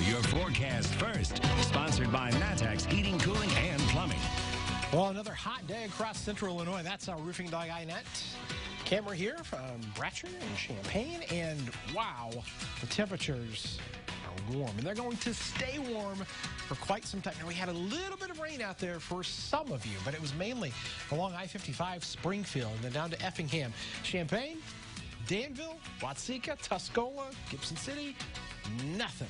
your forecast first. Sponsored by Maddox Heating, Cooling, and Plumbing. Well, another hot day across central Illinois. That's our roofing dog INET camera here from Bratcher and Champaign. And wow, the temperatures are warm. And they're going to stay warm for quite some time. Now, we had a little bit of rain out there for some of you, but it was mainly along I-55, Springfield, and then down to Effingham. Champaign, Danville, Watseka, Tuscola, Gibson City, nothing.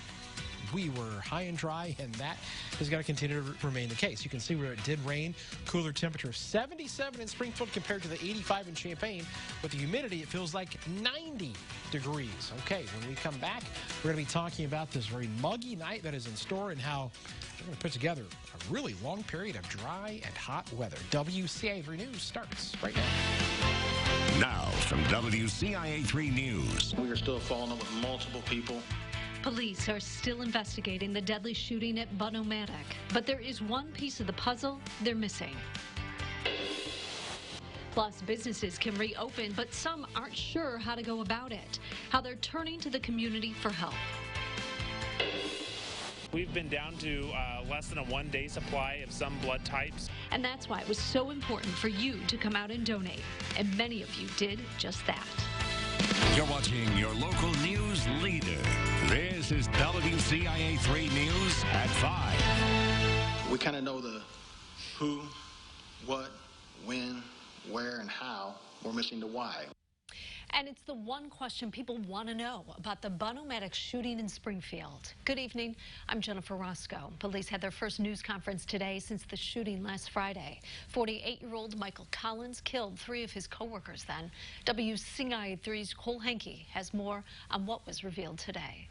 We were high and dry, and that is going to continue to remain the case. You can see where it did rain. Cooler temperature 77 in Springfield compared to the 85 in Champaign. With the humidity, it feels like 90 degrees. Okay, when we come back, we're going to be talking about this very muggy night that is in store and how we're going to put together a really long period of dry and hot weather. WCIA 3 News starts right now. Now, from WCIA 3 News. We are still following up with multiple people. Police are still investigating the deadly shooting at Maddox, but there is one piece of the puzzle they're missing. Plus, businesses can reopen, but some aren't sure how to go about it, how they're turning to the community for help. We've been down to less than a one-day supply of some blood types. And that's why it was so important for you to come out and donate. And many of you did just that. You're watching your local news leader. This is WCIA 3 News at 5. We kind of know the who, what, when, where, and how. We're missing the why. And it's the one question people want to know about the Maddox shooting in Springfield. Good evening. I'm Jennifer Roscoe. Police had their first news conference today since the shooting last Friday. 48-year-old Michael Collins killed 3 of his coworkers then. WCIA 3's Cole Henke has more on what was revealed today.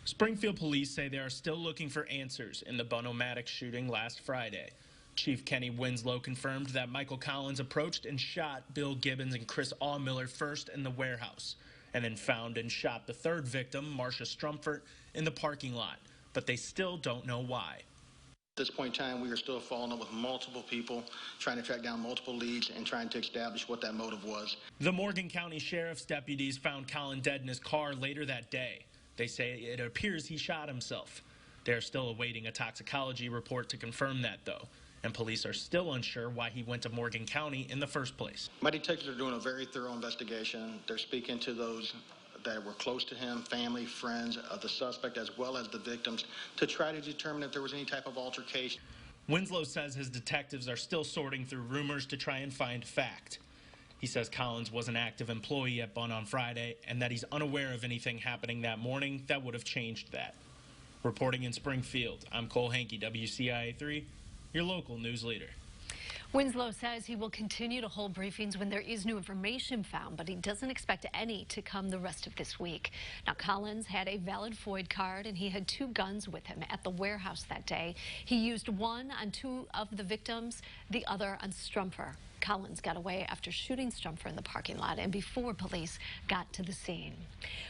Springfield police say they are still looking for answers in the Maddox shooting last Friday. Chief Kenny Winslow confirmed that Michael Collins approached and shot Bill Gibbons and Chris Allmiller first in the warehouse, and then found and shot the third victim, Marcia Strumpfert, in the parking lot. But they still don't know why. At this point in time, we are still following up with multiple people, trying to track down multiple leads and trying to establish what that motive was. The Morgan County Sheriff's deputies found Collins dead in his car later that day. They say it appears he shot himself. They are still awaiting a toxicology report to confirm that, though. And police are still unsure why he went to Morgan County in the first place. My detectives are doing a very thorough investigation. They're speaking to those that were close to him, family, friends of the suspect, as well as the victims, to try to determine if there was any type of altercation. Winslow says his detectives are still sorting through rumors to try and find fact. He says Collins was an active employee at Bunn on Friday and that he's unaware of anything happening that morning that would have changed that. Reporting in Springfield, I'm Cole Henke, WCIA 3. Your local news leader. Winslow says he will continue to hold briefings when there is new information found, but he doesn't expect any to come the rest of this week. Now, Collins had a valid FOID card, and he had 2 guns with him at the warehouse that day. He used one on 2 of the victims, the other on Strumpfer. Collins got away after shooting Strumpfer in the parking lot and before police got to the scene.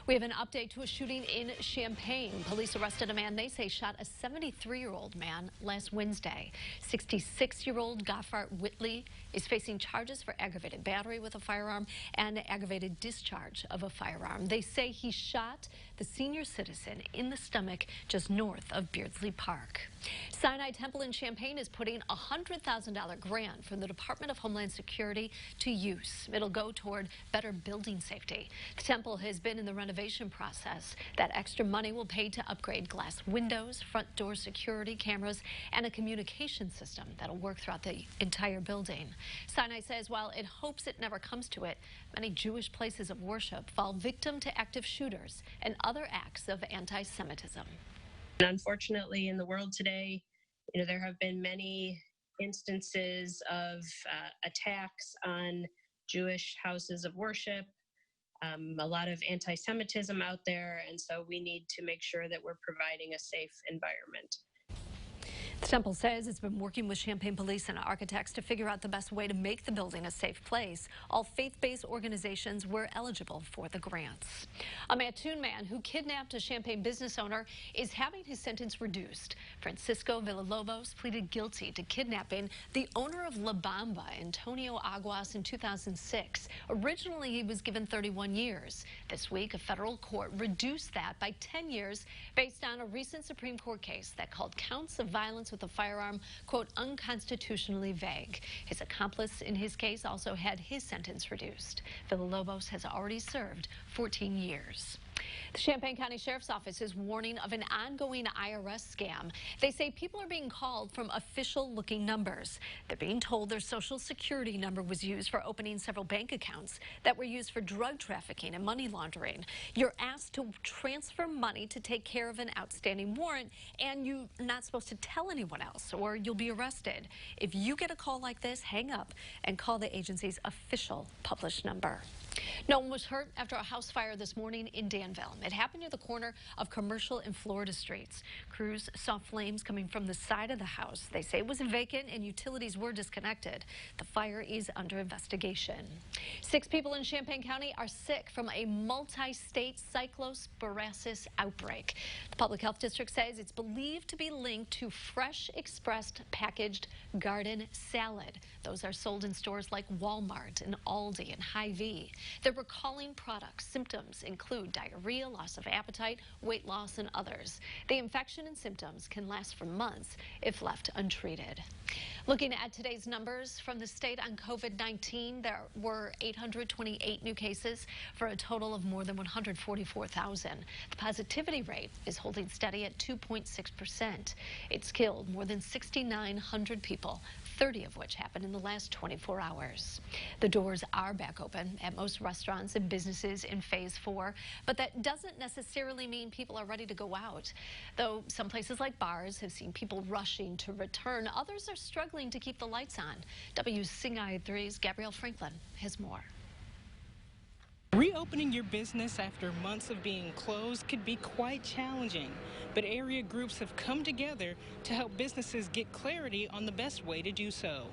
We have an update to a shooting in Champaign. Police arrested a man they say shot a 73-year-old man last Wednesday. 66-year-old Goffart Whitley is facing charges for aggravated battery with a firearm and aggravated discharge of a firearm. They say he shot the senior citizen in the stomach just north of Beardsley Park. Sinai Temple in Champaign is putting a $100,000 grant from the Department of Homeland Security to use. It'll go toward better building safety. The temple has been in the renovation process. That extra money will pay to upgrade glass windows, front door security cameras, and a communication system that'll work throughout the entire building. Sinai says while it hopes it never comes to it, many Jewish places of worship fall victim to active shooters and other acts of anti-Semitism. Unfortunately, in the world today, there have been many instances of attacks on Jewish houses of worship, a lot of anti-Semitism out there, and so we need to make sure that we're providing a safe environment. The Temple says it's been working with Champaign police and architects to figure out the best way to make the building a safe place. All faith-based organizations were eligible for the grants. A Mattoon man who kidnapped a Champaign business owner is having his sentence reduced. Francisco Villalobos pleaded guilty to kidnapping the owner of La Bamba, Antonio Aguas, in 2006. Originally, he was given 31 years. This week, a federal court reduced that by 10 years based on a recent Supreme Court case that called counts of violence with a firearm, quote, unconstitutionally vague. His accomplice in his case also had his sentence reduced. Villalobos has already served 14 years. The Champaign County Sheriff's Office is warning of an ongoing IRS scam. They say people are being called from official-looking numbers. They're being told their Social Security number was used for opening several bank accounts that were used for drug trafficking and money laundering. You're asked to transfer money to take care of an outstanding warrant, and you're not supposed to tell anyone else, or you'll be arrested. If you get a call like this, hang up and call the agency's official published number. No one was hurt after a house fire this morning in Danville. It happened near the corner of Commercial and Florida Streets. Crews saw flames coming from the side of the house. They say it was vacant and utilities were disconnected. The fire is under investigation. 6 people in Champaign County are sick from a multi-state cyclosporasis outbreak. The Public Health District says it's believed to be linked to fresh expressed packaged garden salad. Those are sold in stores like Walmart and Aldi and Hy-Vee. They're recalling products. Symptoms include diarrhea, loss of appetite, weight loss, and others. The infection and symptoms can last for months if left untreated. Looking at today's numbers from the state on COVID-19, there were 828 new cases for a total of more than 144,000. The positivity rate is holding steady at 2.6%. It's killed more than 6,900 people, 30 of which happened in the last 24 hours. The doors are back open at most restaurants and businesses in phase 4, but that doesn't necessarily mean people are ready to go out. Though some places like bars have seen people rushing to return, others are struggling to keep the lights on. WCIA3's Gabrielle Franklin has more. Reopening your business after months of being closed could be quite challenging, but area groups have come together to help businesses get clarity on the best way to do so.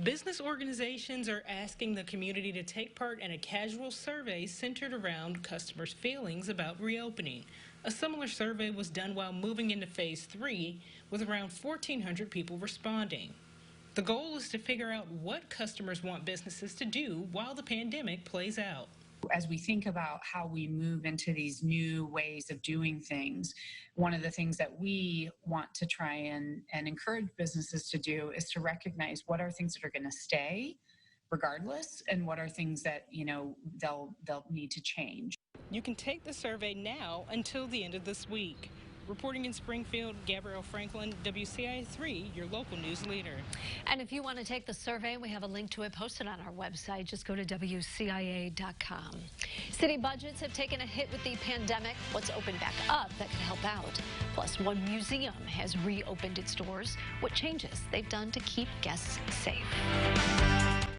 Business organizations are asking the community to take part in a casual survey centered around customers' feelings about reopening. A similar survey was done while moving into phase 3, with around 1,400 people responding. The goal is to figure out what customers want businesses to do while the pandemic plays out. As we think about how we move into these new ways of doing things, one of the things that we want to try and encourage businesses to do is to recognize what are things that are going to stay regardless and what are things that, they'll need to change. You can take the survey now until the end of this week. Reporting in Springfield, Gabrielle Franklin, WCIA3, your local news leader. And if you want to take the survey, we have a link to it posted on our website. Just go to WCIA.com. City budgets have taken a hit with the pandemic. What's opened back up that could help out? Plus, one museum has reopened its doors. What changes they've done to keep guests safe.